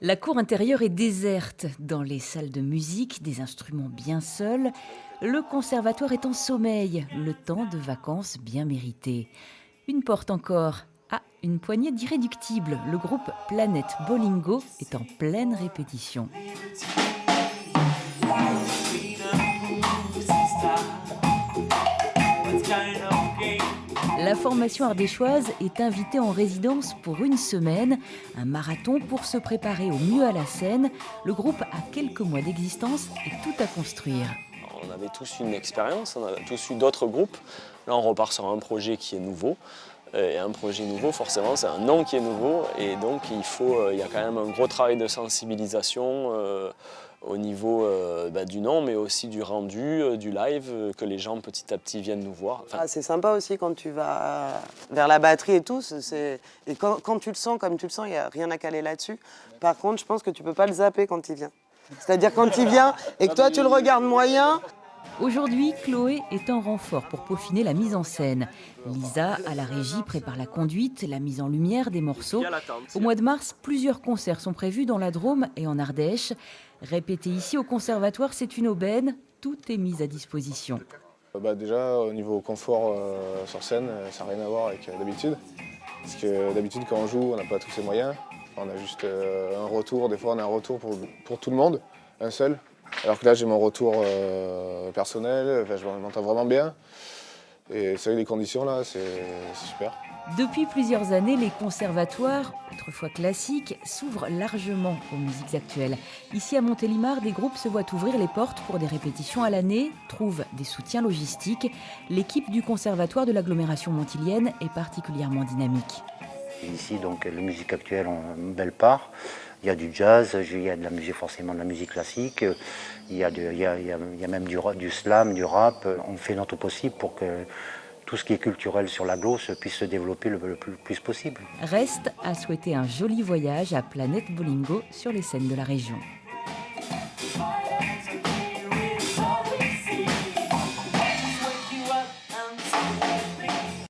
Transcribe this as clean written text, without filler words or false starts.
La cour intérieure est déserte. Dans les salles de musique, des instruments bien seuls. Le conservatoire est en sommeil, le temps de vacances bien mérité. Une porte encore. Ah, une poignée d'irréductibles. Le groupe Planète Bolingo est en pleine répétition. La formation ardéchoise est invitée en résidence pour une semaine, un marathon pour se préparer au mieux à la scène. Le groupe a quelques mois d'existence et tout à construire. On avait tous une expérience, on avait tous eu d'autres groupes. Là, on repart sur un projet qui est nouveau. Et un projet nouveau, forcément, c'est un nom qui est nouveau. Et donc, il y a quand même un gros travail de sensibilisation au niveau du nom, mais aussi du rendu, du live, que les gens petit à petit viennent nous voir. Enfin, c'est sympa aussi quand tu vas vers la batterie et tout. Et quand tu le sens comme tu le sens, il n'y a rien à caler là-dessus. Par contre, je pense que tu ne peux pas le zapper quand il vient. C'est-à-dire quand il vient et que toi, tu le regardes moyen. Aujourd'hui, Chloé est en renfort pour peaufiner la mise en scène. Lisa, à la régie, prépare la conduite, la mise en lumière des morceaux. Au mois de mars, plusieurs concerts sont prévus dans la Drôme et en Ardèche. Répéter ici au conservatoire, c'est une aubaine. Tout est mis à disposition. Déjà, au niveau confort sur scène, ça n'a rien à voir avec d'habitude. Parce que d'habitude, quand on joue, on n'a pas tous ces moyens. On a juste un retour, des fois on a un retour pour tout le monde, un seul. Alors que là, j'ai mon retour personnel, je m'entends vraiment bien. Et c'est vrai que les conditions, là, c'est super. Depuis plusieurs années, les conservatoires, autrefois classiques, s'ouvrent largement aux musiques actuelles. Ici à Montélimar, des groupes se voient ouvrir les portes pour des répétitions à l'année, trouvent des soutiens logistiques. L'équipe du conservatoire de l'agglomération montilienne est particulièrement dynamique. Ici, donc, la musique actuelle en une belle part. Il y a du jazz, il y a de la musique, forcément de la musique classique, il y a même du slam, du rap. On fait notre possible pour que tout ce qui est culturel sur l'agglo puisse se développer le plus possible. Reste à souhaiter un joli voyage à Planète Bolingo sur les scènes de la région.